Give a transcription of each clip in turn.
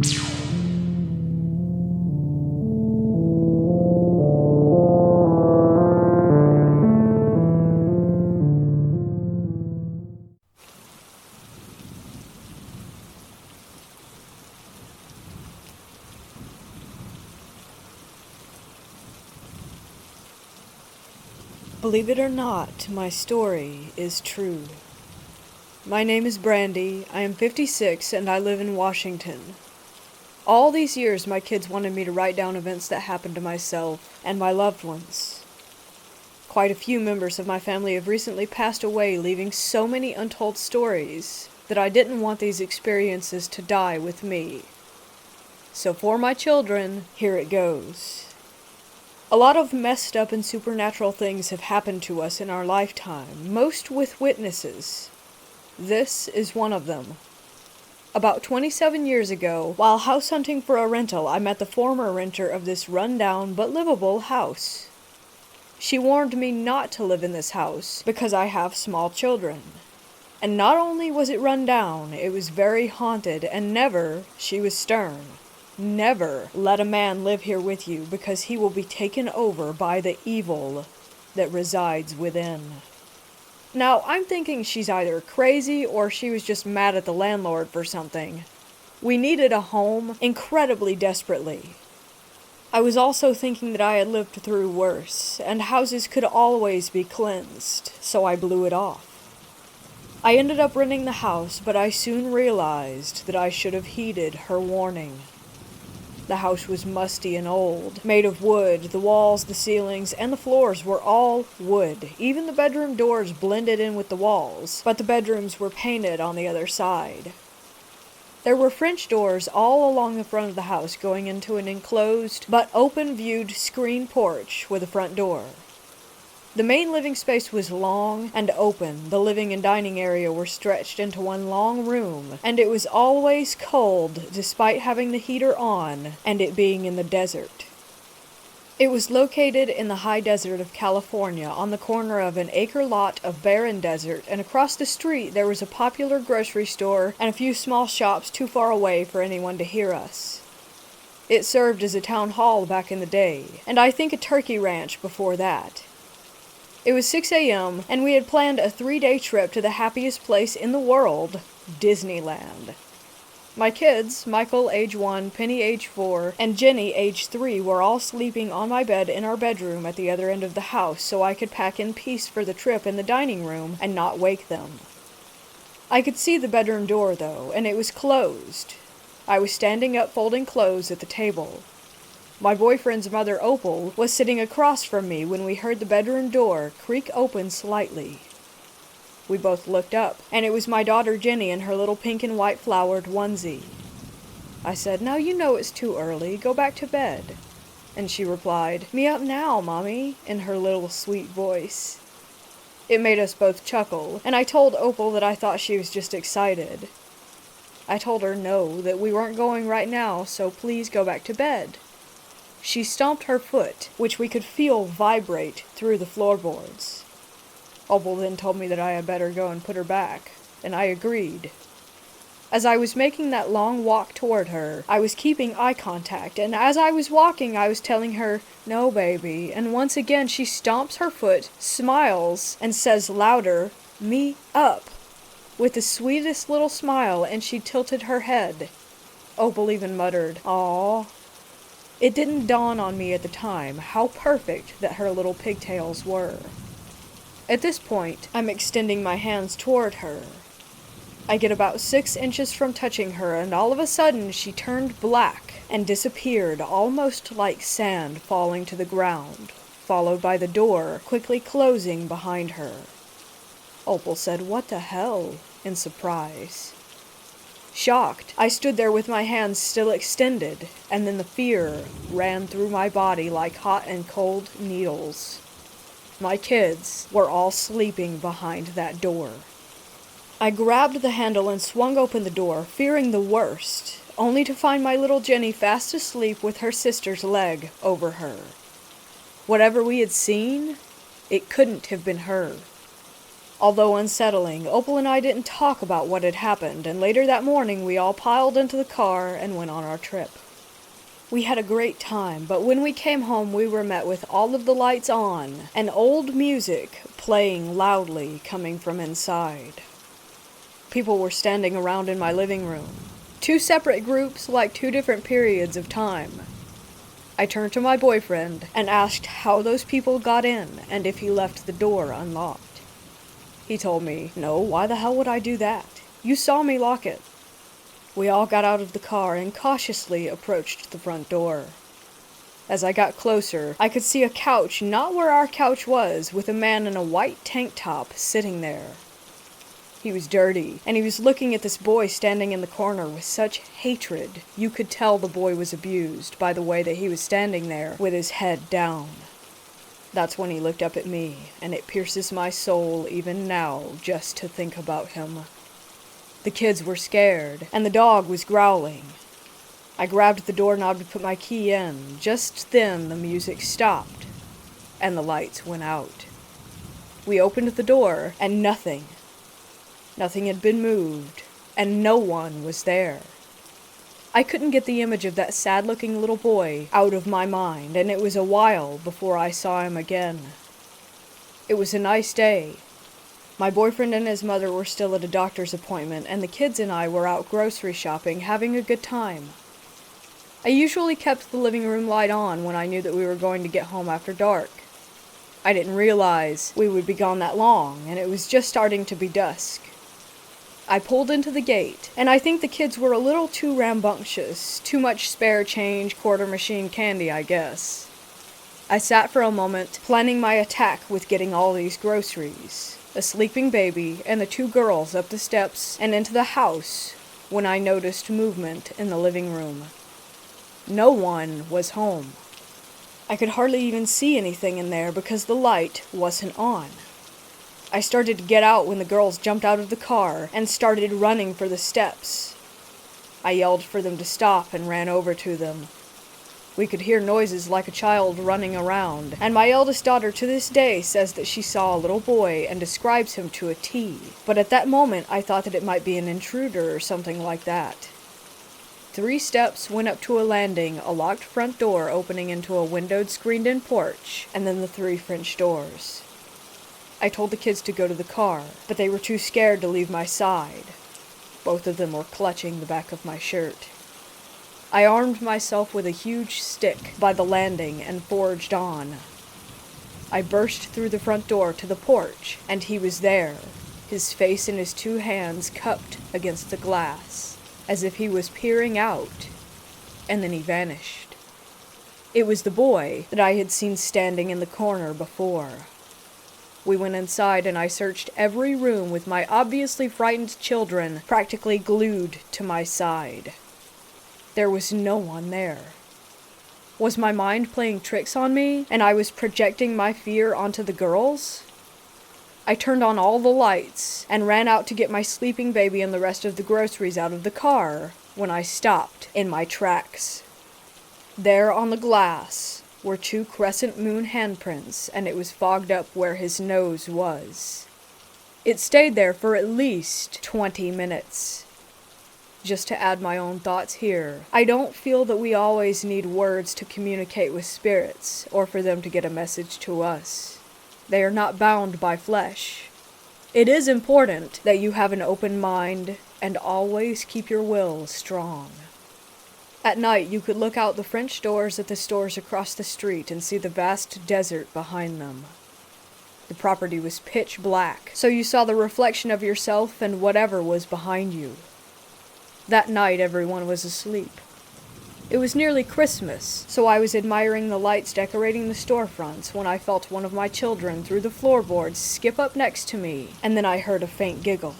Believe it or not, my story is true. My name is Brandy, I am 56, and I live in Washington. All these years, my kids wanted me to write down events that happened to myself and my loved ones. Quite a few members of my family have recently passed away, leaving so many untold stories that I didn't want these experiences to die with me. So for my children, here it goes. A lot of messed up and supernatural things have happened to us in our lifetime, most with witnesses. This is one of them. About 27 years ago, while house hunting for a rental, I met the former renter of this run-down but livable house. She warned me not to live in this house because I have small children. And not only was it run down, it was very haunted, and never, she was stern, never let a man live here with you because he will be taken over by the evil that resides within. Now, I'm thinking she's either crazy or she was just mad at the landlord for something. We needed a home incredibly desperately. I was also thinking that I had lived through worse, and houses could always be cleansed, so I blew it off. I ended up renting the house, but I soon realized that I should have heeded her warning. The house was musty and old, made of wood. The walls, the ceilings, and the floors were all wood. Even the bedroom doors blended in with the walls, but the bedrooms were painted on the other side. There were French doors all along the front of the house going into an enclosed but open-viewed screen porch with a front door. The main living space was long and open. The living and dining area were stretched into one long room, and it was always cold despite having the heater on and it being in the desert. It was located in the high desert of California on the corner of an acre lot of barren desert, and across the street there was a popular grocery store and a few small shops too far away for anyone to hear us. It served as a town hall back in the day, and I think a turkey ranch before that. It was 6 a.m., and we had planned a 3-day trip to the happiest place in the world, Disneyland. My kids, Michael, age 1, Penny, age 4, and Jenny, age 3, were all sleeping on my bed in our bedroom at the other end of the house so I could pack in peace for the trip in the dining room and not wake them. I could see the bedroom door, though, and it was closed. I was standing up folding clothes at the table. My boyfriend's mother, Opal, was sitting across from me when we heard the bedroom door creak open slightly. We both looked up, and it was my daughter Jenny in her little pink and white flowered onesie. I said, "Now you know it's too early, go back to bed." And she replied, "Me up now, Mommy," in her little sweet voice. It made us both chuckle, and I told Opal that I thought she was just excited. I told her no, that we weren't going right now, so please go back to bed. She stomped her foot, which we could feel vibrate through the floorboards. Opal then told me that I had better go and put her back, and I agreed. As I was making that long walk toward her, I was keeping eye contact, and as I was walking, I was telling her, "No, baby," and once again she stomps her foot, smiles, and says louder, "Me up," with the sweetest little smile, and she tilted her head. Opal even muttered, "Aw." It didn't dawn on me at the time how perfect that her little pigtails were. At this point, I'm extending my hands toward her. I get about 6 inches from touching her, and all of a sudden she turned black and disappeared, almost like sand falling to the ground, followed by the door quickly closing behind her. Opal said, "What the hell?" in surprise. Shocked, I stood there with my hands still extended, and then the fear ran through my body like hot and cold needles. My kids were all sleeping behind that door. I grabbed the handle and swung open the door, fearing the worst, only to find my little Jenny fast asleep with her sister's leg over her. Whatever we had seen, it couldn't have been her. Although unsettling, Opal and I didn't talk about what had happened, and later that morning we all piled into the car and went on our trip. We had a great time, but when we came home we were met with all of the lights on and old music playing loudly coming from inside. People were standing around in my living room. 2 separate groups, like 2 different periods of time. I turned to my boyfriend and asked how those people got in and if he left the door unlocked. He told me, "No, why the hell would I do that? You saw me lock it." We all got out of the car and cautiously approached the front door. As I got closer, I could see a couch not where our couch was, with a man in a white tank top sitting there. He was dirty, and he was looking at this boy standing in the corner with such hatred. You could tell the boy was abused by the way that he was standing there with his head down. That's when he looked up at me, and it pierces my soul even now just to think about him. The kids were scared, and the dog was growling. I grabbed the doorknob to put my key in. Just then the music stopped, and the lights went out. We opened the door, and nothing had been moved, and no one was there. I couldn't get the image of that sad-looking little boy out of my mind, and it was a while before I saw him again. It was a nice day. My boyfriend and his mother were still at a doctor's appointment, and the kids and I were out grocery shopping, having a good time. I usually kept the living room light on when I knew that we were going to get home after dark. I didn't realize we would be gone that long, and it was just starting to be dusk. I pulled into the gate, and I think the kids were a little too rambunctious, too much spare change, quarter machine candy, I guess. I sat for a moment, planning my attack with getting all these groceries, a sleeping baby, and the 2 girls up the steps and into the house, when I noticed movement in the living room. No one was home. I could hardly even see anything in there because the light wasn't on. I started to get out when the girls jumped out of the car and started running for the steps. I yelled for them to stop and ran over to them. We could hear noises like a child running around, and my eldest daughter to this day says that she saw a little boy and describes him to a T, but at that moment I thought that it might be an intruder or something like that. 3 steps went up to a landing, a locked front door opening into a windowed screened-in porch, and then the 3 French doors. I told the kids to go to the car, but they were too scared to leave my side. Both of them were clutching the back of my shirt. I armed myself with a huge stick by the landing and forged on. I burst through the front door to the porch, and he was there, his face in his 2 hands cupped against the glass, as if he was peering out, and then he vanished. It was the boy that I had seen standing in the corner before. We went inside and I searched every room with my obviously frightened children practically glued to my side. There was no one there. Was my mind playing tricks on me, and I was projecting my fear onto the girls? I turned on all the lights and ran out to get my sleeping baby and the rest of the groceries out of the car when I stopped in my tracks. There on the glass were 2 crescent moon handprints, and it was fogged up where his nose was. It stayed there for at least 20 minutes. Just to add my own thoughts here, I don't feel that we always need words to communicate with spirits, or for them to get a message to us. They are not bound by flesh. It is important that you have an open mind, and always keep your will strong. At night, you could look out the French doors at the stores across the street and see the vast desert behind them. The property was pitch black, so you saw the reflection of yourself and whatever was behind you. That night, everyone was asleep. It was nearly Christmas, so I was admiring the lights decorating the storefronts when I felt one of my children through the floorboards skip up next to me, and then I heard a faint giggle.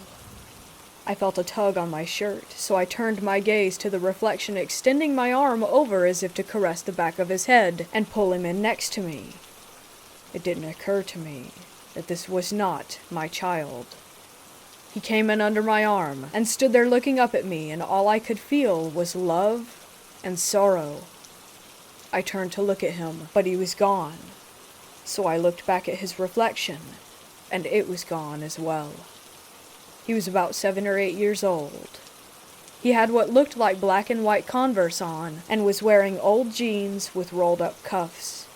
I felt a tug on my shirt, so I turned my gaze to the reflection, extending my arm over as if to caress the back of his head and pull him in next to me. It didn't occur to me that this was not my child. He came in under my arm and stood there looking up at me, and all I could feel was love and sorrow. I turned to look at him, but he was gone. So I looked back at his reflection, and it was gone as well. He was about 7 or 8 years old. He had what looked like black and white Converse on, and was wearing old jeans with rolled-up cuffs.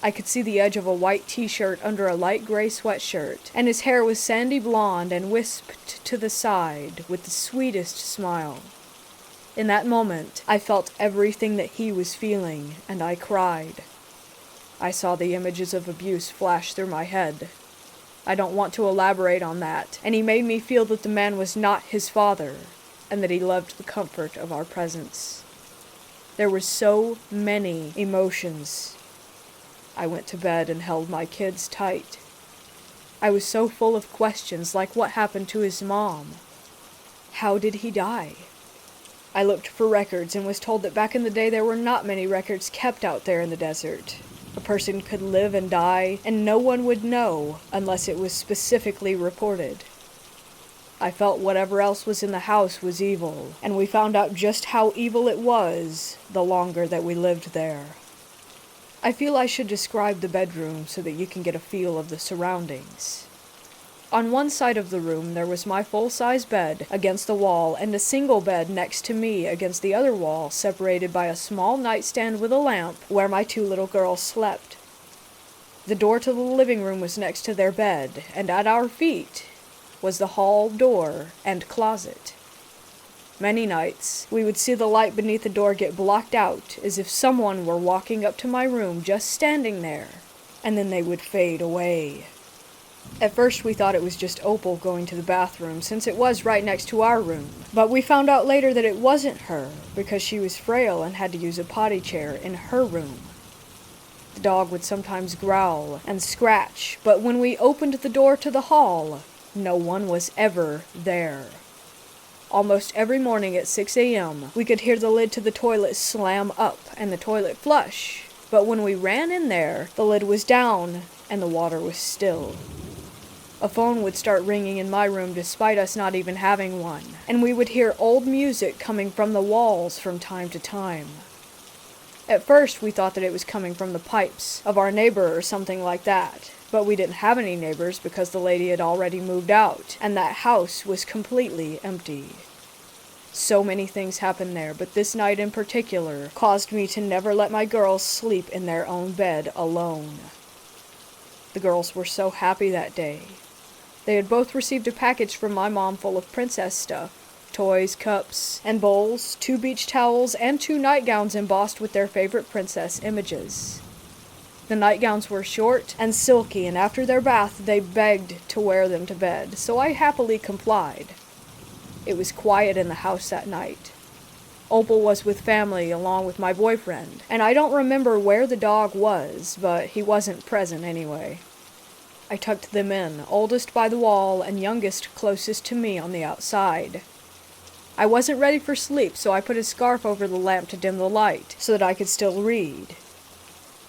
I could see the edge of a white t-shirt under a light gray sweatshirt, and his hair was sandy blonde and wisped to the side with the sweetest smile. In that moment, I felt everything that he was feeling, and I cried. I saw the images of abuse flash through my head. I don't want to elaborate on that, and he made me feel that the man was not his father, and that he loved the comfort of our presence. There were so many emotions. I went to bed and held my kids tight. I was so full of questions, like what happened to his mom? How did he die? I looked for records and was told that back in the day there were not many records kept out there in the desert. A person could live and die, and no one would know unless it was specifically reported. I felt whatever else was in the house was evil, and we found out just how evil it was the longer that we lived there. I feel I should describe the bedroom so that you can get a feel of the surroundings. On one side of the room there was my full-size bed against the wall, and a single bed next to me against the other wall, separated by a small nightstand with a lamp where my 2 little girls slept. The door to the living room was next to their bed, and at our feet was the hall door and closet. Many nights, we would see the light beneath the door get blocked out, as if someone were walking up to my room just standing there, and then they would fade away. At first we thought it was just Opal going to the bathroom, since it was right next to our room, but we found out later that it wasn't her, because she was frail and had to use a potty chair in her room. The dog would sometimes growl and scratch, but when we opened the door to the hall, no one was ever there. Almost every morning at 6 a.m., we could hear the lid to the toilet slam up and the toilet flush, but when we ran in there, the lid was down and the water was still. A phone would start ringing in my room despite us not even having one, and we would hear old music coming from the walls from time to time. At first, we thought that it was coming from the pipes of our neighbor or something like that, but we didn't have any neighbors because the lady had already moved out, and that house was completely empty. So many things happened there, but this night in particular caused me to never let my girls sleep in their own bed alone. The girls were so happy that day. They had both received a package from my mom full of princess stuff. Toys, cups, and bowls, 2 beach towels, and 2 nightgowns embossed with their favorite princess images. The nightgowns were short and silky, and after their bath they begged to wear them to bed, so I happily complied. It was quiet in the house that night. Opal was with family along with my boyfriend, and I don't remember where the dog was, but he wasn't present anyway. I tucked them in, oldest by the wall and youngest closest to me on the outside. I wasn't ready for sleep, so I put a scarf over the lamp to dim the light, so that I could still read.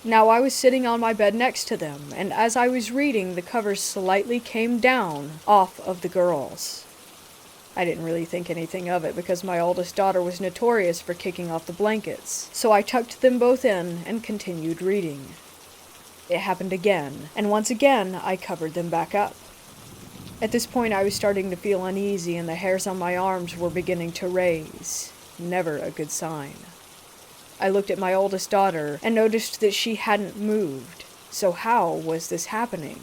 Now I was sitting on my bed next to them, and as I was reading, the covers slightly came down off of the girls. I didn't really think anything of it because my oldest daughter was notorious for kicking off the blankets, so I tucked them both in and continued reading. It happened again, and once again I covered them back up. At this point I was starting to feel uneasy and the hairs on my arms were beginning to raise. Never a good sign. I looked at my oldest daughter and noticed that she hadn't moved. So how was this happening?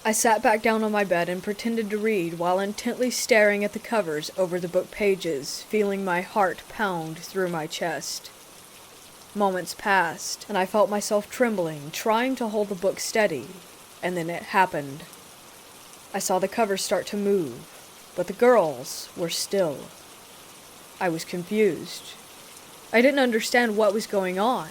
I sat back down on my bed and pretended to read while intently staring at the covers over the book pages, feeling my heart pound through my chest. Moments passed, and I felt myself trembling, trying to hold the book steady, and then it happened. I saw the covers start to move, but the girls were still. I was confused. I didn't understand what was going on.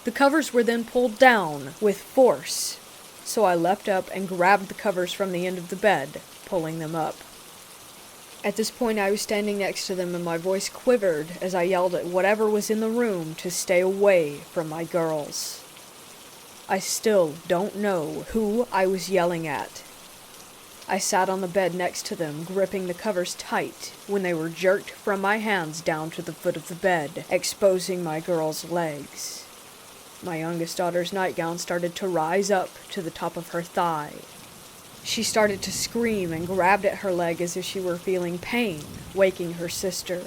The covers were then pulled down with force, so I leapt up and grabbed the covers from the end of the bed, pulling them up. At this point I was standing next to them and my voice quivered as I yelled at whatever was in the room to stay away from my girls. I still don't know who I was yelling at. I sat on the bed next to them, gripping the covers tight, when they were jerked from my hands down to the foot of the bed, exposing my girls' legs. My youngest daughter's nightgown started to rise up to the top of her thigh. She started to scream and grabbed at her leg as if she were feeling pain, waking her sister.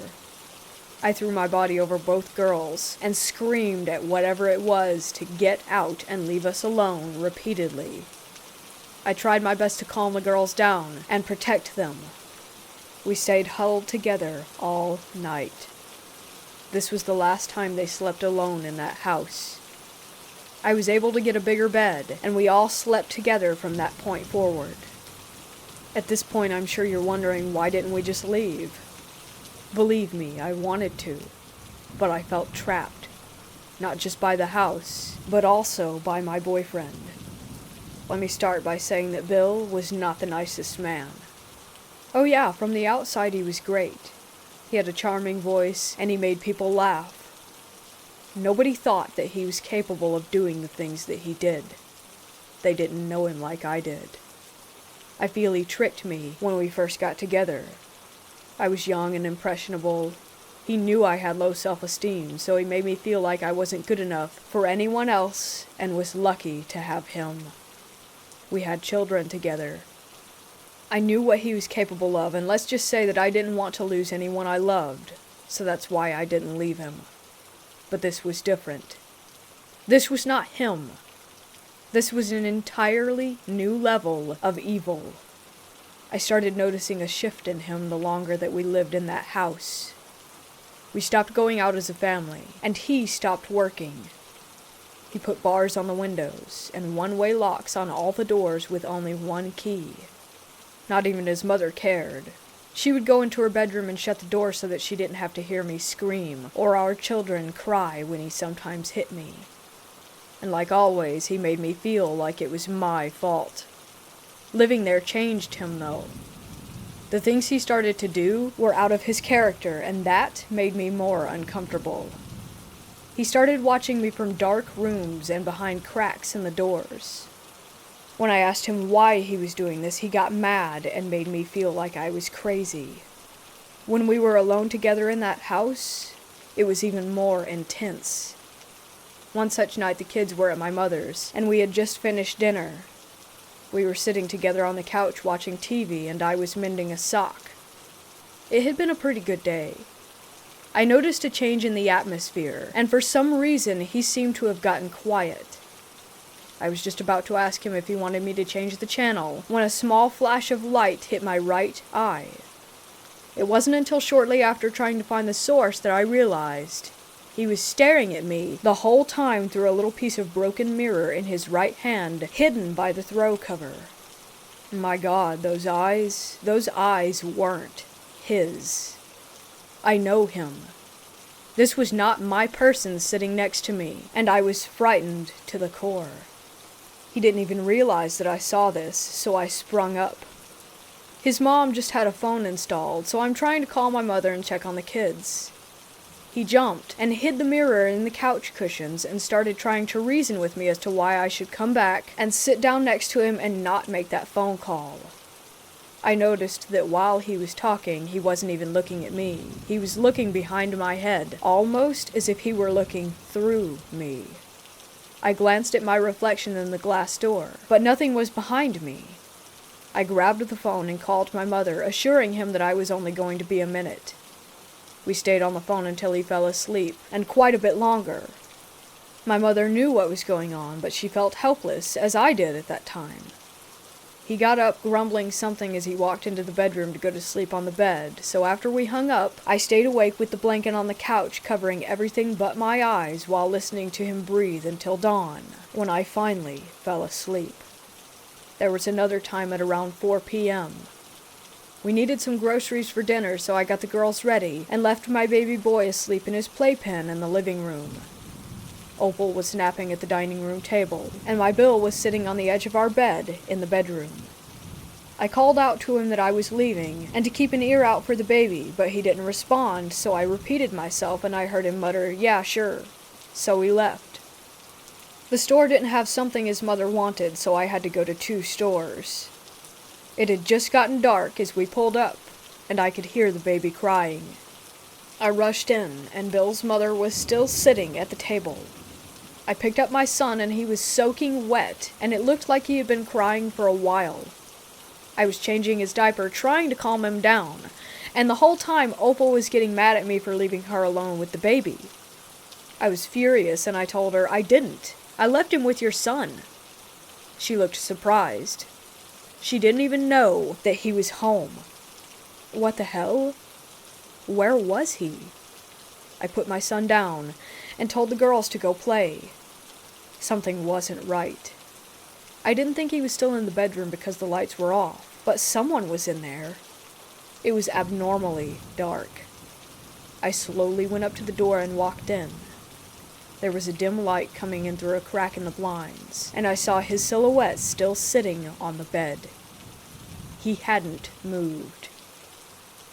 I threw my body over both girls and screamed at whatever it was to get out and leave us alone repeatedly. I tried my best to calm the girls down and protect them. We stayed huddled together all night. This was the last time they slept alone in that house. I was able to get a bigger bed, and we all slept together from that point forward. At this point, I'm sure you're wondering, why didn't we just leave? Believe me, I wanted to, but I felt trapped, not just by the house, but also by my boyfriend. Let me start by saying that Bill was not the nicest man. Oh yeah, from the outside he was great. He had a charming voice, and he made people laugh. Nobody thought that he was capable of doing the things that he did. They didn't know him like I did. I feel he tricked me when we first got together. I was young and impressionable. He knew I had low self-esteem, so he made me feel like I wasn't good enough for anyone else and was lucky to have him. We had children together. I knew what he was capable of, and let's just say that I didn't want to lose anyone I loved, so that's why I didn't leave him. But this was different. This was not him. This was an entirely new level of evil. I started noticing a shift in him the longer that we lived in that house. We stopped going out as a family, and he stopped working. He put bars on the windows and one-way locks on all the doors with only one key. Not even his mother cared. She would go into her bedroom and shut the door so that she didn't have to hear me scream or our children cry when he sometimes hit me. And like always, he made me feel like it was my fault. Living there changed him, though. The things he started to do were out of his character, and that made me more uncomfortable. He started watching me from dark rooms and behind cracks in the doors. When I asked him why he was doing this, he got mad and made me feel like I was crazy. When we were alone together in that house, it was even more intense. One such night, the kids were at my mother's, and we had just finished dinner. We were sitting together on the couch watching TV, and I was mending a sock. It had been a pretty good day. I noticed a change in the atmosphere, and for some reason, he seemed to have gotten quiet. I was just about to ask him if he wanted me to change the channel when a small flash of light hit my right eye. It wasn't until shortly after trying to find the source that I realized he was staring at me the whole time through a little piece of broken mirror in his right hand, hidden by the throw cover. My God, those eyes weren't his. I know him. This was not my person sitting next to me, and I was frightened to the core. He didn't even realize that I saw this, so I sprung up. His mom just had a phone installed, so I'm trying to call my mother and check on the kids. He jumped and hid the mirror in the couch cushions and started trying to reason with me as to why I should come back and sit down next to him and not make that phone call. I noticed that while he was talking, he wasn't even looking at me. He was looking behind my head, almost as if he were looking through me. I glanced at my reflection in the glass door, but nothing was behind me. I grabbed the phone and called my mother, assuring him that I was only going to be a minute. We stayed on the phone until he fell asleep, and quite a bit longer. My mother knew what was going on, but she felt helpless, as I did at that time. He got up, grumbling something as he walked into the bedroom to go to sleep on the bed, so after we hung up, I stayed awake with the blanket on the couch covering everything but my eyes while listening to him breathe until dawn, when I finally fell asleep. There was another time at around 4 p.m. We needed some groceries for dinner, so I got the girls ready and left my baby boy asleep in his playpen in the living room. Opal was napping at the dining room table, and my Bill was sitting on the edge of our bed in the bedroom. I called out to him that I was leaving, and to keep an ear out for the baby, but he didn't respond, so I repeated myself and I heard him mutter, "Yeah, sure." So we left. The store didn't have something his mother wanted, so I had to go to 2 stores. It had just gotten dark as we pulled up, and I could hear the baby crying. I rushed in, and Bill's mother was still sitting at the table. I picked up my son and he was soaking wet, and it looked like he had been crying for a while. I was changing his diaper, trying to calm him down, and the whole time Opal was getting mad at me for leaving her alone with the baby. I was furious and I told her I didn't. I left him with your son. She looked surprised. She didn't even know that he was home. What the hell? Where was he? I put my son down and told the girls to go play. Something wasn't right. I didn't think he was still in the bedroom because the lights were off, but someone was in there. It was abnormally dark. I slowly went up to the door and walked in. There was a dim light coming in through a crack in the blinds, and I saw his silhouette still sitting on the bed. He hadn't moved.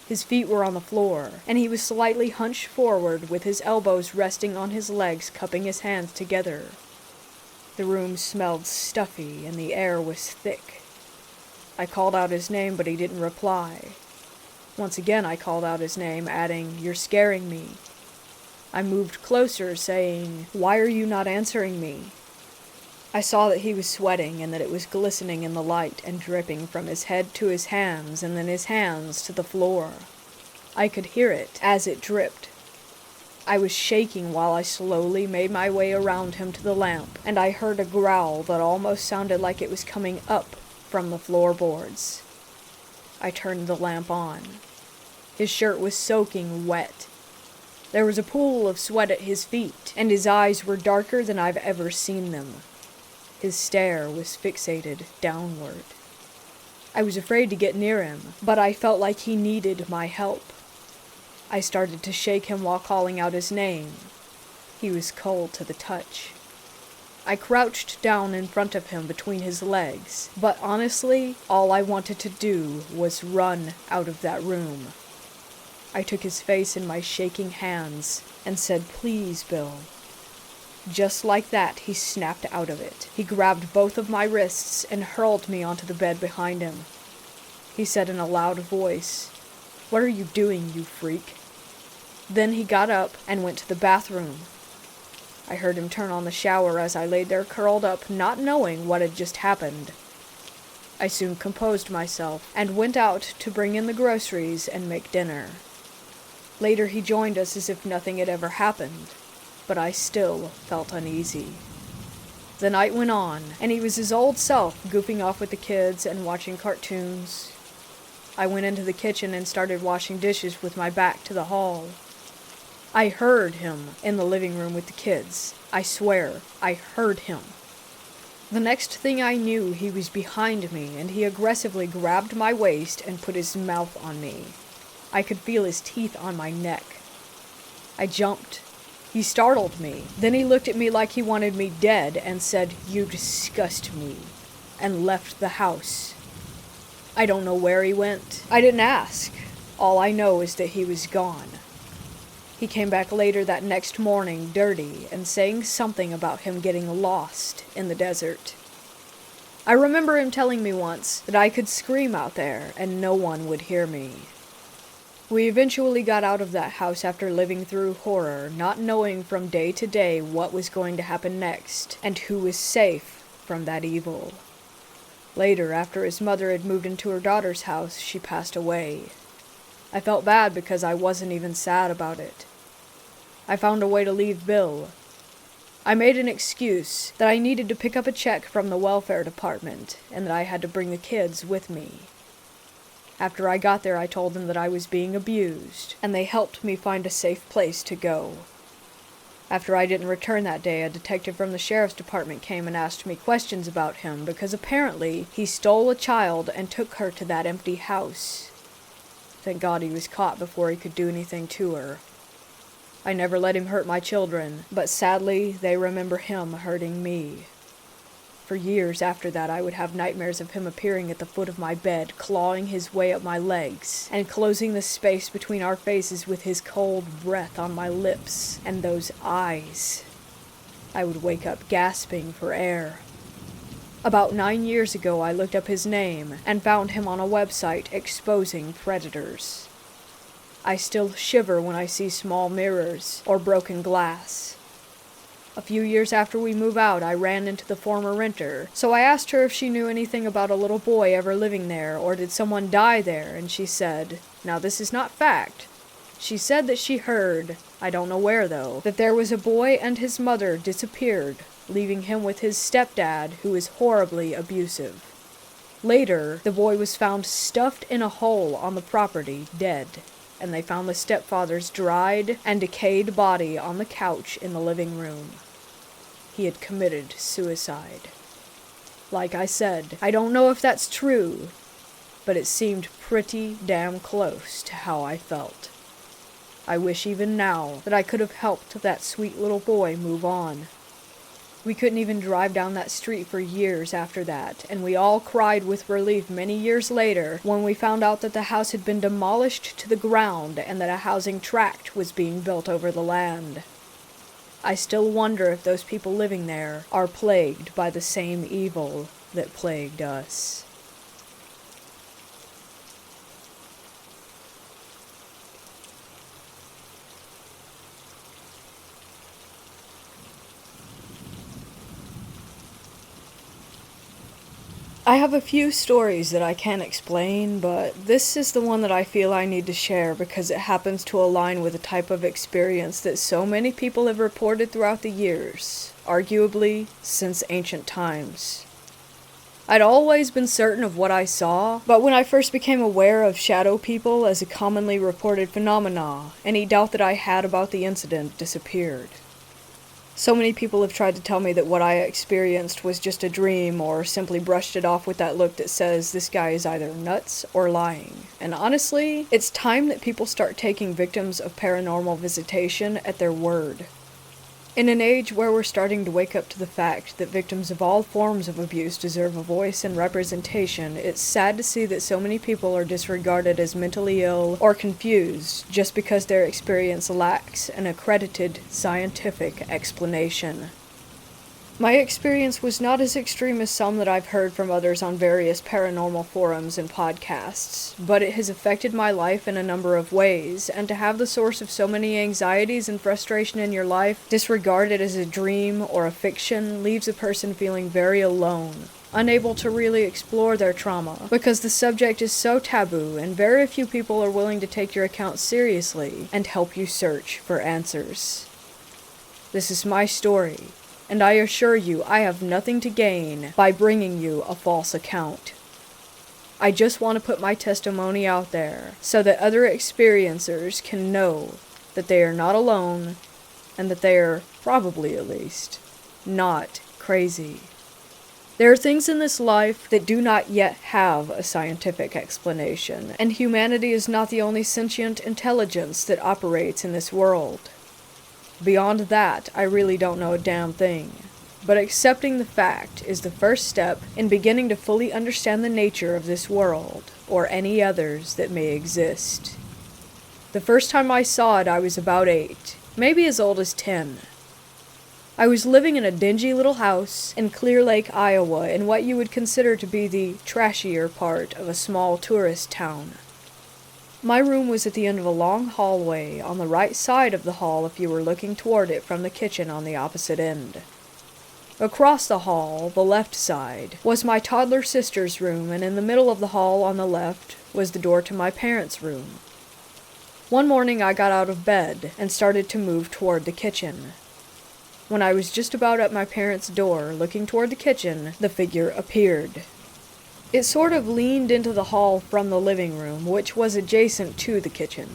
His feet were on the floor, and he was slightly hunched forward with his elbows resting on his legs, cupping his hands together. The room smelled stuffy, and the air was thick. I called out his name, but he didn't reply. Once again I called out his name, adding, "You're scaring me." I moved closer, saying, "Why are you not answering me?" I saw that he was sweating and that it was glistening in the light and dripping from his head to his hands and then his hands to the floor. I could hear it as it dripped. I was shaking while I slowly made my way around him to the lamp, and I heard a growl that almost sounded like it was coming up from the floorboards. I turned the lamp on. His shirt was soaking wet. There was a pool of sweat at his feet, and his eyes were darker than I've ever seen them. His stare was fixated downward. I was afraid to get near him, but I felt like he needed my help. I started to shake him while calling out his name. He was cold to the touch. I crouched down in front of him between his legs, but honestly, all I wanted to do was run out of that room. I took his face in my shaking hands and said, "Please, Bill." Just like that, he snapped out of it. He grabbed both of my wrists and hurled me onto the bed behind him. He said in a loud voice, "What are you doing, you freak?" Then he got up and went to the bathroom. I heard him turn on the shower as I laid there curled up, not knowing what had just happened. I soon composed myself and went out to bring in the groceries and make dinner. Later he joined us as if nothing had ever happened, but I still felt uneasy. The night went on, and he was his old self, goofing off with the kids and watching cartoons. I went into the kitchen and started washing dishes with my back to the hall. I heard him in the living room with the kids. I swear, I heard him. The next thing I knew, he was behind me, and he aggressively grabbed my waist and put his mouth on me. I could feel his teeth on my neck. I jumped. He startled me. Then he looked at me like he wanted me dead and said, "You disgust me," and left the house. I don't know where he went. I didn't ask. All I know is that he was gone. He came back later that next morning, dirty, and saying something about him getting lost in the desert. I remember him telling me once that I could scream out there and no one would hear me. We eventually got out of that house after living through horror, not knowing from day to day what was going to happen next, and who was safe from that evil. Later, after his mother had moved into her daughter's house, she passed away. I felt bad because I wasn't even sad about it. I found a way to leave Bill. I made an excuse that I needed to pick up a check from the welfare department, and that I had to bring the kids with me. After I got there, I told them that I was being abused, and they helped me find a safe place to go. After I didn't return that day, a detective from the sheriff's department came and asked me questions about him because apparently he stole a child and took her to that empty house. Thank God he was caught before he could do anything to her. I never let him hurt my children, but sadly, they remember him hurting me. For years after that, I would have nightmares of him appearing at the foot of my bed, clawing his way up my legs, and closing the space between our faces with his cold breath on my lips and those eyes. I would wake up gasping for air. About 9 years ago, I looked up his name and found him on a website exposing predators. I still shiver when I see small mirrors or broken glass. A few years after we moved out, I ran into the former renter, so I asked her if she knew anything about a little boy ever living there, or did someone die there, and she said, now this is not fact. She said that she heard, I don't know where though, that there was a boy and his mother disappeared, leaving him with his stepdad, who is horribly abusive. Later, the boy was found stuffed in a hole on the property, dead, and they found the stepfather's dried and decayed body on the couch in the living room. He had committed suicide. Like I said, I don't know if that's true, but it seemed pretty damn close to how I felt. I wish even now that I could have helped that sweet little boy move on. We couldn't even drive down that street for years after that, and we all cried with relief many years later when we found out that the house had been demolished to the ground and that a housing tract was being built over the land. I still wonder if those people living there are plagued by the same evil that plagued us. I have a few stories that I can't explain, but this is the one that I feel I need to share because it happens to align with a type of experience that so many people have reported throughout the years, arguably since ancient times. I'd always been certain of what I saw, but when I first became aware of shadow people as a commonly reported phenomena, any doubt that I had about the incident disappeared. So many people have tried to tell me that what I experienced was just a dream or simply brushed it off with that look that says this guy is either nuts or lying. And honestly, it's time that people start taking victims of paranormal visitation at their word. In an age where we're starting to wake up to the fact that victims of all forms of abuse deserve a voice and representation, it's sad to see that so many people are disregarded as mentally ill or confused just because their experience lacks an accredited scientific explanation. My experience was not as extreme as some that I've heard from others on various paranormal forums and podcasts, but it has affected my life in a number of ways, and to have the source of so many anxieties and frustration in your life disregarded as a dream or a fiction leaves a person feeling very alone, unable to really explore their trauma, because the subject is so taboo and very few people are willing to take your account seriously and help you search for answers. This is my story. And I assure you, I have nothing to gain by bringing you a false account. I just want to put my testimony out there so that other experiencers can know that they are not alone and that they are, probably at least, not crazy. There are things in this life that do not yet have a scientific explanation, and humanity is not the only sentient intelligence that operates in this world. Beyond that, I really don't know a damn thing. But accepting the fact is the first step in beginning to fully understand the nature of this world, or any others that may exist. The first time I saw it, I was about 8, maybe as old as 10. I was living in a dingy little house in Clear Lake, Iowa, in what you would consider to be the trashier part of a small tourist town. My room was at the end of a long hallway, on the right side of the hall if you were looking toward it from the kitchen on the opposite end. Across the hall, the left side, was my toddler sister's room, and in the middle of the hall on the left was the door to my parents' room. One morning I got out of bed and started to move toward the kitchen. When I was just about at my parents' door, looking toward the kitchen, the figure appeared. It sort of leaned into the hall from the living room, which was adjacent to the kitchen.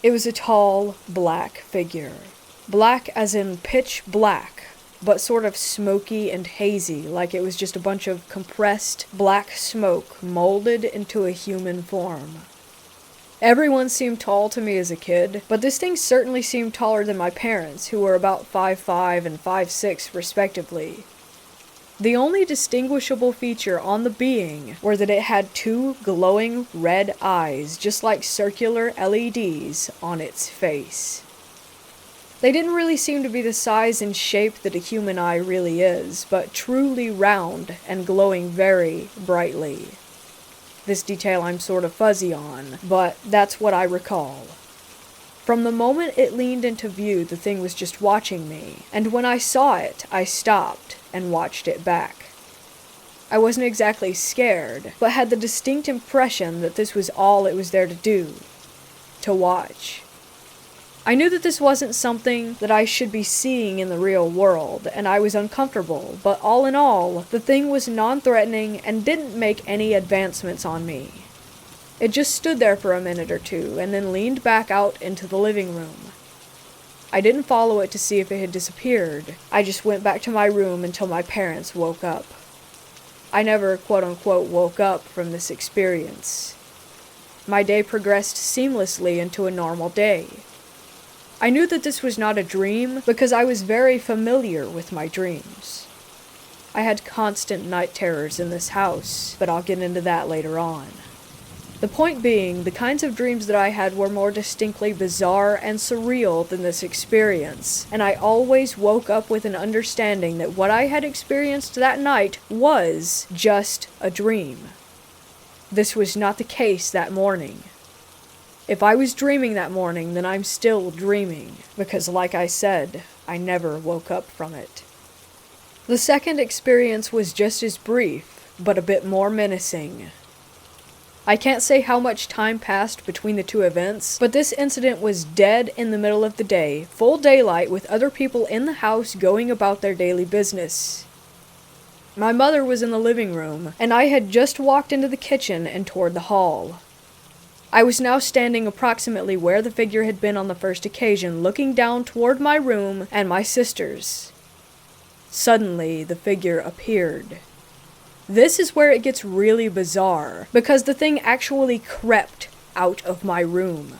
It was a tall, black figure. Black as in pitch black, but sort of smoky and hazy, like it was just a bunch of compressed black smoke molded into a human form. Everyone seemed tall to me as a kid, but this thing certainly seemed taller than my parents, who were about 5'5" and 5'6" respectively. The only distinguishable feature on the being were that it had 2 glowing red eyes, just like circular LEDs, on its face. They didn't really seem to be the size and shape that a human eye really is, but truly round and glowing very brightly. This detail I'm sort of fuzzy on, but that's what I recall. From the moment it leaned into view, the thing was just watching me, and when I saw it, I stopped and watched it back. I wasn't exactly scared, but had the distinct impression that this was all it was there to do, to watch. I knew that this wasn't something that I should be seeing in the real world, and I was uncomfortable, but all in all, the thing was non-threatening and didn't make any advancements on me. It just stood there for a minute or two, and then leaned back out into the living room. I didn't follow it to see if it had disappeared. I just went back to my room until my parents woke up. I never, quote-unquote, woke up from this experience. My day progressed seamlessly into a normal day. I knew that this was not a dream because I was very familiar with my dreams. I had constant night terrors in this house, but I'll get into that later on. The point being, the kinds of dreams that I had were more distinctly bizarre and surreal than this experience, and I always woke up with an understanding that what I had experienced that night was just a dream. This was not the case that morning. If I was dreaming that morning, then I'm still dreaming, because like I said, I never woke up from it. The second experience was just as brief, but a bit more menacing. I can't say how much time passed between the two events, but this incident was dead in the middle of the day, full daylight with other people in the house going about their daily business. My mother was in the living room, and I had just walked into the kitchen and toward the hall. I was now standing approximately where the figure had been on the first occasion, looking down toward my room and my sister's. Suddenly, the figure appeared. This is where it gets really bizarre, because the thing actually crept out of my room.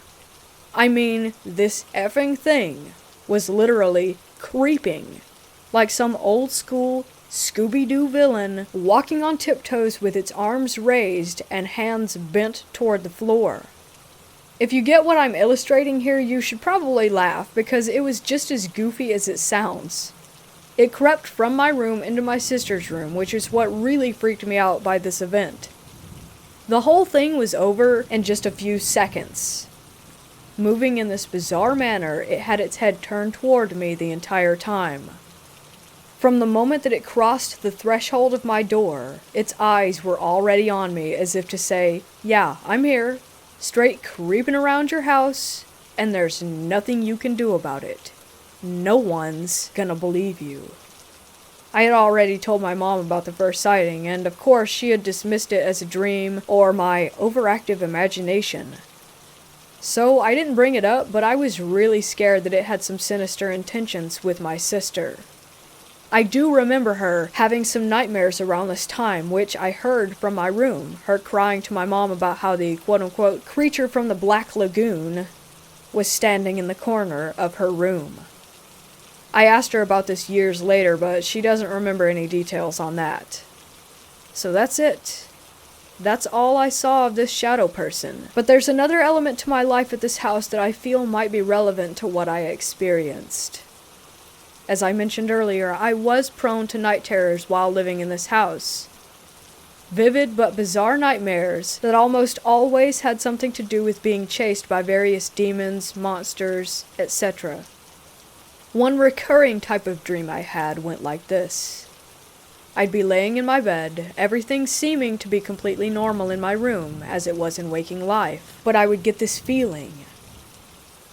I mean, this effing thing was literally creeping, like some old school Scooby-Doo villain walking on tiptoes with its arms raised and hands bent toward the floor. If you get what I'm illustrating here, you should probably laugh, because it was just as goofy as it sounds. It crept from my room into my sister's room, which is what really freaked me out by this event. The whole thing was over in just a few seconds. Moving in this bizarre manner, it had its head turned toward me the entire time. From the moment that it crossed the threshold of my door, its eyes were already on me, as if to say, yeah, I'm here, straight creeping around your house, and there's nothing you can do about it. No one's gonna believe you. I had already told my mom about the first sighting, and of course she had dismissed it as a dream or my overactive imagination. So I didn't bring it up, but I was really scared that it had some sinister intentions with my sister. I do remember her having some nightmares around this time, which I heard from my room, her crying to my mom about how the quote-unquote creature from the Black Lagoon was standing in the corner of her room. I asked her about this years later, but she doesn't remember any details on that. So that's it. That's all I saw of this shadow person. But there's another element to my life at this house that I feel might be relevant to what I experienced. As I mentioned earlier, I was prone to night terrors while living in this house. Vivid but bizarre nightmares that almost always had something to do with being chased by various demons, monsters, etc. One recurring type of dream I had went like this. I'd be laying in my bed, everything seeming to be completely normal in my room, as it was in waking life, but I would get this feeling.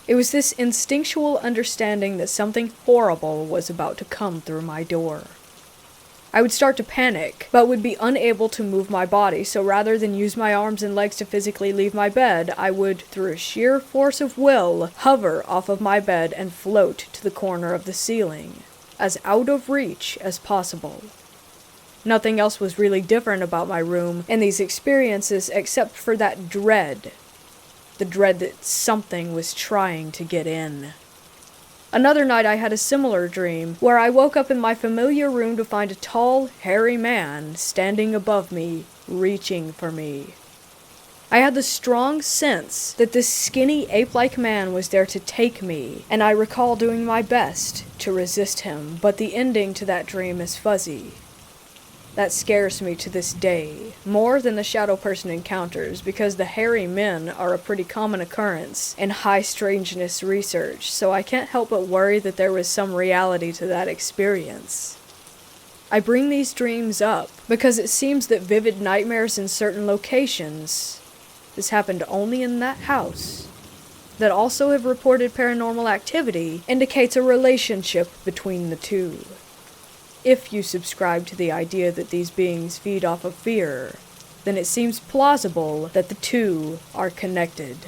It was this instinctual understanding that something horrible was about to come through my door. I would start to panic, but would be unable to move my body, so rather than use my arms and legs to physically leave my bed, I would, through a sheer force of will, hover off of my bed and float to the corner of the ceiling, as out of reach as possible. Nothing else was really different about my room and these experiences except for that dread. The dread that something was trying to get in. Another night I had a similar dream, where I woke up in my familiar room to find a tall, hairy man standing above me, reaching for me. I had the strong sense that this skinny, ape-like man was there to take me, and I recall doing my best to resist him, but the ending to that dream is fuzzy. That scares me to this day, more than the shadow person encounters, because the hairy men are a pretty common occurrence in high strangeness research, so I can't help but worry that there was some reality to that experience. I bring these dreams up because it seems that vivid nightmares in certain locations, this happened only in that house, that also have reported paranormal activity, indicates a relationship between the two. If you subscribe to the idea that these beings feed off of fear, then it seems plausible that the two are connected.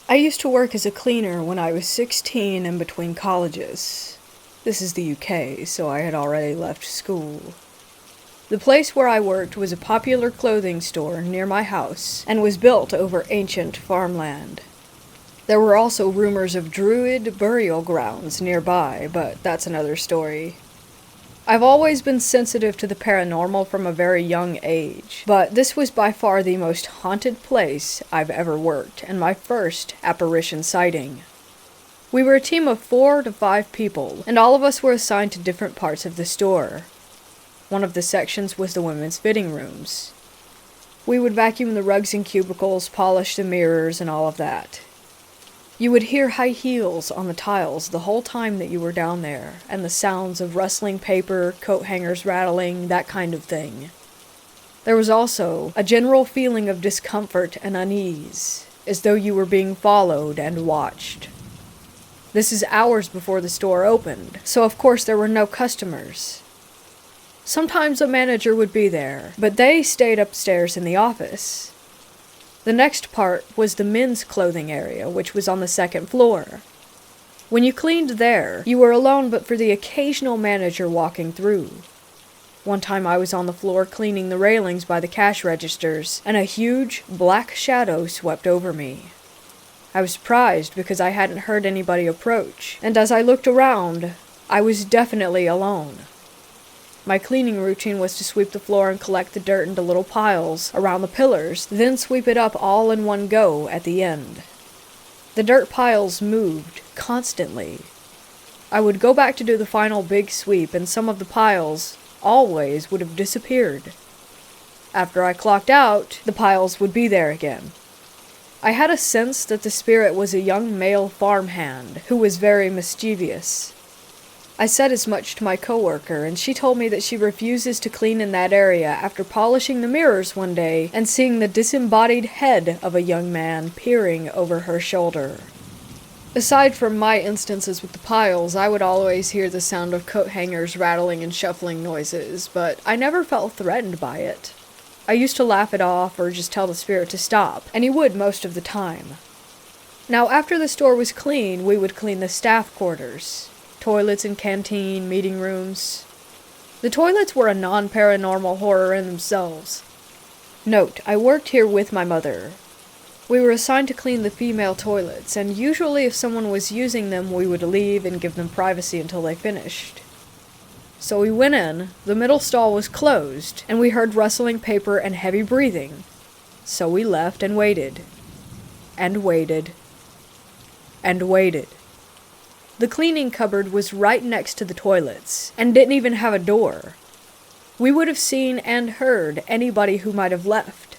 I used to work as a cleaner when I was 16 and between colleges. This is the UK, so I had already left school. The place where I worked was a popular clothing store near my house and was built over ancient farmland. There were also rumors of druid burial grounds nearby, but that's another story. I've always been sensitive to the paranormal from a very young age, but this was by far the most haunted place I've ever worked, and my first apparition sighting. We were a team of 4 to 5 people, and all of us were assigned to different parts of the store. One of the sections was the women's fitting rooms. We would vacuum the rugs and cubicles, polish the mirrors, and all of that. You would hear high heels on the tiles the whole time that you were down there, and the sounds of rustling paper, coat hangers rattling, that kind of thing. There was also a general feeling of discomfort and unease, as though you were being followed and watched. This is hours before the store opened, so of course there were no customers. Sometimes a manager would be there, but they stayed upstairs in the office. The next part was the men's clothing area, which was on the 2nd floor. When you cleaned there, you were alone but for the occasional manager walking through. One time I was on the floor cleaning the railings by the cash registers, and a huge black shadow swept over me. I was surprised because I hadn't heard anybody approach, and as I looked around, I was definitely alone. My cleaning routine was to sweep the floor and collect the dirt into little piles around the pillars, then sweep it up all in one go at the end. The dirt piles moved constantly. I would go back to do the final big sweep, and some of the piles always would have disappeared. After I clocked out, the piles would be there again. I had a sense that the spirit was a young male farmhand who was very mischievous. I said as much to my coworker, and she told me that she refuses to clean in that area after polishing the mirrors one day and seeing the disembodied head of a young man peering over her shoulder. Aside from my instances with the piles, I would always hear the sound of coat hangers rattling and shuffling noises, but I never felt threatened by it. I used to laugh it off or just tell the spirit to stop, and he would most of the time. Now, after the store was clean, we would clean the staff quarters. Toilets and canteen, meeting rooms. The toilets were a non-paranormal horror in themselves. Note, I worked here with my mother. We were assigned to clean the female toilets, and usually if someone was using them, we would leave and give them privacy until they finished. So we went in, the middle stall was closed, and we heard rustling paper and heavy breathing. So we left and waited. And waited. And waited. The cleaning cupboard was right next to the toilets, and didn't even have a door. We would have seen and heard anybody who might have left.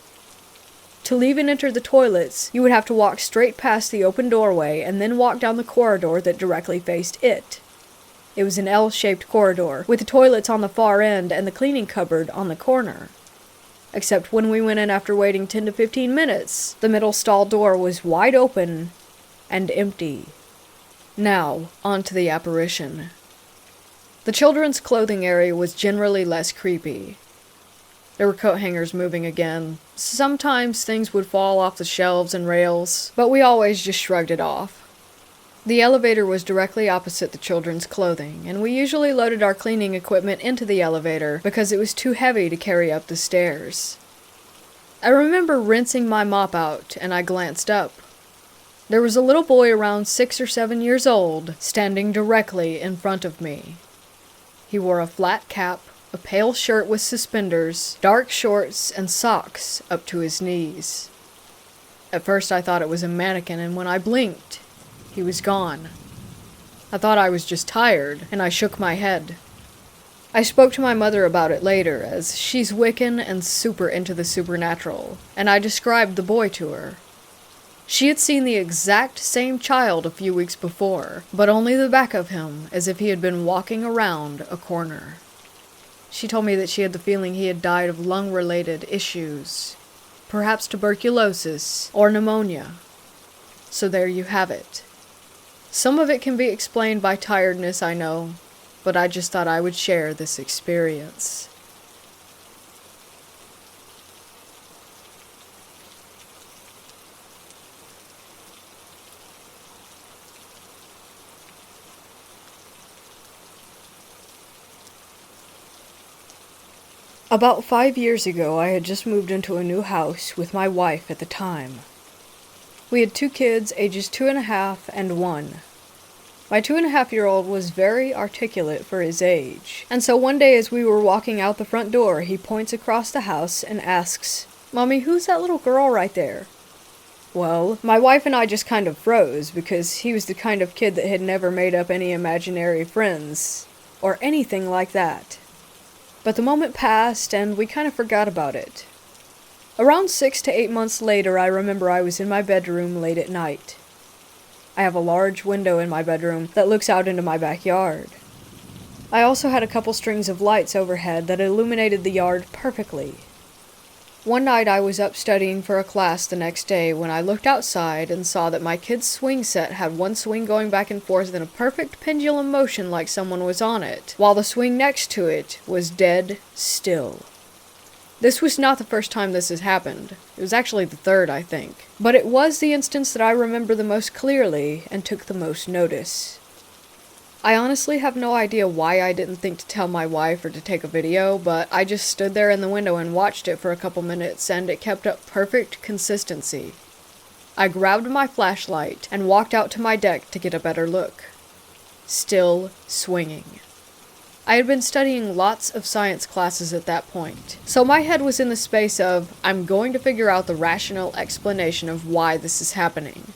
To leave and enter the toilets, you would have to walk straight past the open doorway and then walk down the corridor that directly faced it. It was an L-shaped corridor, with the toilets on the far end and the cleaning cupboard on the corner. Except when we went in after waiting 10 to 15 minutes, the middle stall door was wide open and empty. Now, on to the apparition. The children's clothing area was generally less creepy. There were coat hangers moving again. Sometimes things would fall off the shelves and rails, but we always just shrugged it off. The elevator was directly opposite the children's clothing, and we usually loaded our cleaning equipment into the elevator because it was too heavy to carry up the stairs. I remember rinsing my mop out, and I glanced up. There was a little boy around 6 or 7 years old, standing directly in front of me. He wore a flat cap, a pale shirt with suspenders, dark shorts, and socks up to his knees. At first I thought it was a mannequin, and when I blinked, he was gone. I thought I was just tired, and I shook my head. I spoke to my mother about it later, as she's Wiccan and super into the supernatural, and I described the boy to her. She had seen the exact same child a few weeks before, but only the back of him, as if he had been walking around a corner. She told me that she had the feeling he had died of lung-related issues, perhaps tuberculosis or pneumonia. So there you have it. Some of it can be explained by tiredness, I know, but I just thought I would share this experience. About 5 years ago, I had just moved into a new house with my wife at the time. We had 2 kids, ages 2.5 and 1. My 2.5-year-old was very articulate for his age, and so one day as we were walking out the front door, he points across the house and asks, "Mommy, who's that little girl right there?" Well, my wife and I just kind of froze, because he was the kind of kid that had never made up any imaginary friends, or anything like that. But the moment passed, and we kind of forgot about it. Around 6 to 8 months later, I remember I was in my bedroom late at night. I have a large window in my bedroom that looks out into my backyard. I also had a couple strings of lights overhead that illuminated the yard perfectly. One night I was up studying for a class the next day when I looked outside and saw that my kid's swing set had one swing going back and forth in a perfect pendulum motion like someone was on it, while the swing next to it was dead still. This was not the first time this has happened. It was actually the third, I think. But it was the instance that I remember the most clearly and took the most notice. I honestly have no idea why I didn't think to tell my wife or to take a video, but I just stood there in the window and watched it for a couple minutes, and it kept up perfect consistency. I grabbed my flashlight and walked out to my deck to get a better look. Still swinging. I had been studying lots of science classes at that point, so my head was in the space of, I'm going to figure out the rational explanation of why this is happening.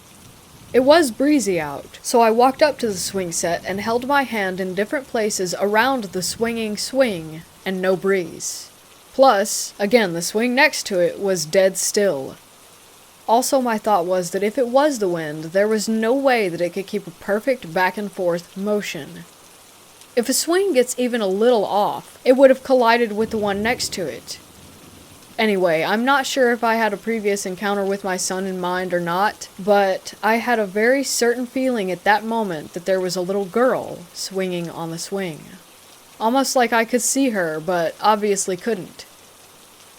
It was breezy out, so I walked up to the swing set and held my hand in different places around the swinging swing, and no breeze. Plus, again, the swing next to it was dead still. Also, my thought was that if it was the wind, there was no way that it could keep a perfect back and forth motion. If a swing gets even a little off, it would have collided with the one next to it. Anyway, I'm not sure if I had a previous encounter with my son in mind or not, but I had a very certain feeling at that moment that there was a little girl swinging on the swing. Almost like I could see her, but obviously couldn't.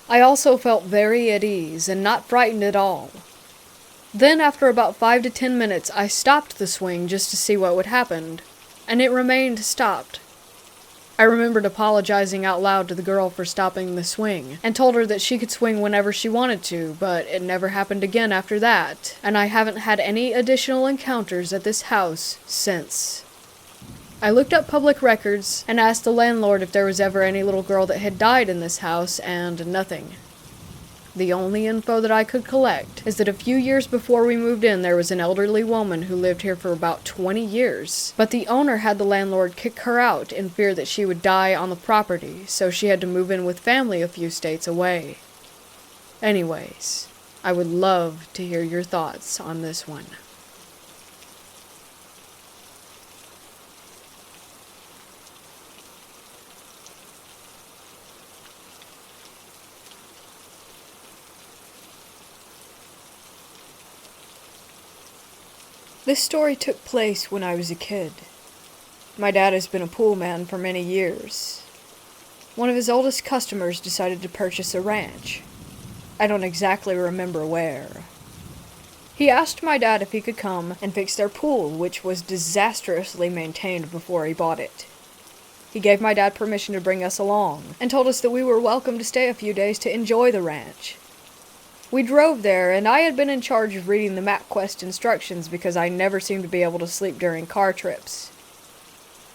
I also felt very at ease and not frightened at all. Then after about 5 to 10 minutes, I stopped the swing just to see what would happen, and it remained stopped. I remembered apologizing out loud to the girl for stopping the swing, and told her that she could swing whenever she wanted to, but it never happened again after that, and I haven't had any additional encounters at this house since. I looked up public records and asked the landlord if there was ever any little girl that had died in this house, and nothing. The only info that I could collect is that a few years before we moved in, there was an elderly woman who lived here for about 20 years, but the owner had the landlord kick her out in fear that she would die on the property, so she had to move in with family a few states away. Anyways, I would love to hear your thoughts on this one. This story took place when I was a kid. My dad has been a pool man for many years. One of his oldest customers decided to purchase a ranch. I don't exactly remember where. He asked my dad if he could come and fix their pool, which was disastrously maintained before he bought it. He gave my dad permission to bring us along, and told us that we were welcome to stay a few days to enjoy the ranch. We drove there, and I had been in charge of reading the MapQuest instructions because I never seemed to be able to sleep during car trips.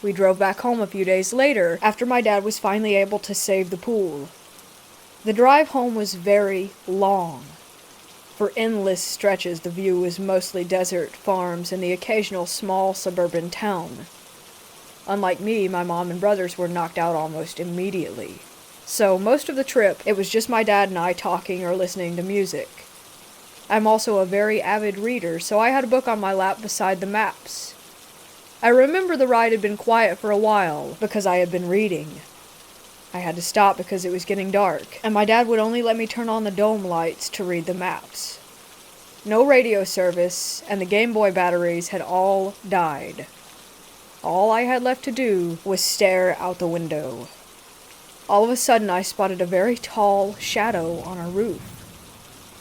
We drove back home a few days later, after my dad was finally able to save the pool. The drive home was very long. For endless stretches, the view was mostly desert, farms, and the occasional small suburban town. Unlike me, my mom and brothers were knocked out almost immediately. So, most of the trip, it was just my dad and I talking or listening to music. I'm also a very avid reader, so I had a book on my lap beside the maps. I remember the ride had been quiet for a while, because I had been reading. I had to stop because it was getting dark, and my dad would only let me turn on the dome lights to read the maps. No radio service, and the Game Boy batteries had all died. All I had left to do was stare out the window. All of a sudden, I spotted a very tall shadow on our roof.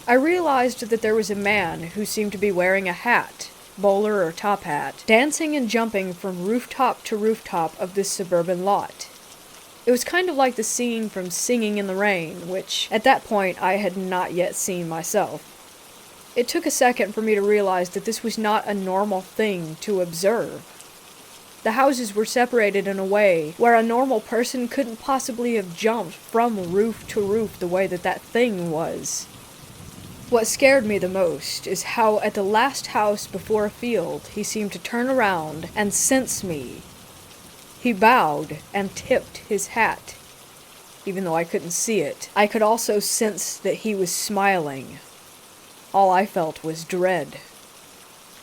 I realized that there was a man who seemed to be wearing a hat, bowler or top hat, dancing and jumping from rooftop to rooftop of this suburban lot. It was kind of like the scene from Singing in the Rain, which, at that point, I had not yet seen myself. It took a second for me to realize that this was not a normal thing to observe. The houses were separated in a way where a normal person couldn't possibly have jumped from roof to roof the way that thing was. What scared me the most is how at the last house before a field he seemed to turn around and sense me. He bowed and tipped his hat. Even though I couldn't see it, I could also sense that he was smiling. All I felt was dread.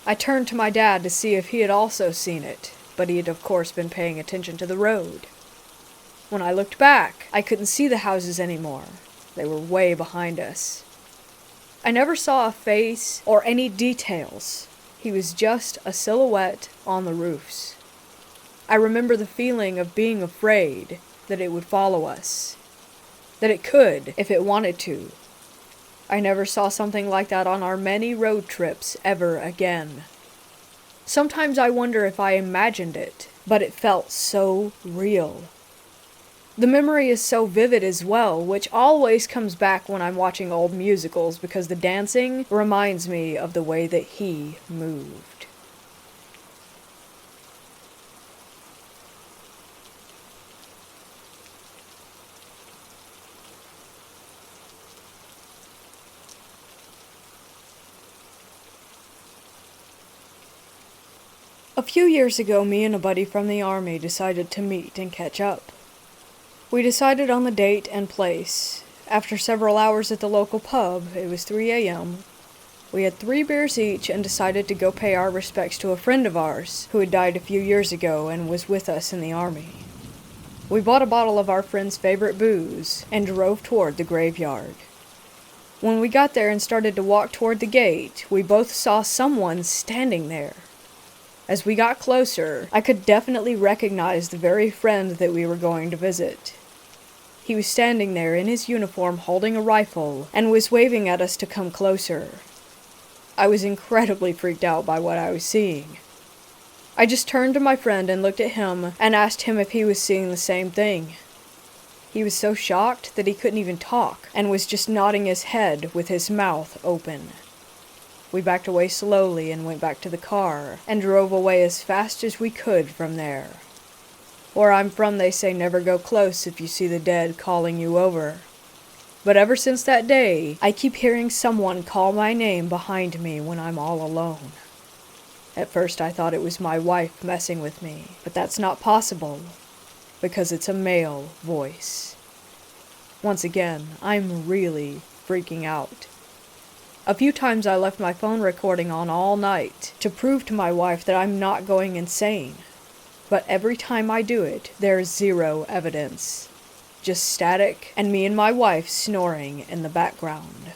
I turned to my dad to see if he had also seen it, but he had of course been paying attention to the road. When I looked back, I couldn't see the houses anymore. They were way behind us. I never saw a face or any details. He was just a silhouette on the roofs. I remember the feeling of being afraid that it would follow us. That it could, if it wanted to. I never saw something like that on our many road trips ever again. Sometimes I wonder if I imagined it, but it felt so real. The memory is so vivid as well, which always comes back when I'm watching old musicals because the dancing reminds me of the way that he moved. A few years ago, me and a buddy from the army decided to meet and catch up. We decided on the date and place. After several hours at the local pub, it was 3 a.m., we had 3 beers each and decided to go pay our respects to a friend of ours who had died a few years ago and was with us in the army. We bought a bottle of our friend's favorite booze and drove toward the graveyard. When we got there and started to walk toward the gate, we both saw someone standing there. As we got closer, I could definitely recognize the very friend that we were going to visit. He was standing there in his uniform holding a rifle and was waving at us to come closer. I was incredibly freaked out by what I was seeing. I just turned to my friend and looked at him and asked him if he was seeing the same thing. He was so shocked that he couldn't even talk and was just nodding his head with his mouth open. We backed away slowly and went back to the car, and drove away as fast as we could from there. Where I'm from, they say never go close if you see the dead calling you over. But ever since that day, I keep hearing someone call my name behind me when I'm all alone. At first I thought it was my wife messing with me, but that's not possible, because it's a male voice. Once again, I'm really freaking out. A few times I left my phone recording on all night to prove to my wife that I'm not going insane. But every time I do it, there's zero evidence. Just static and me and my wife snoring in the background.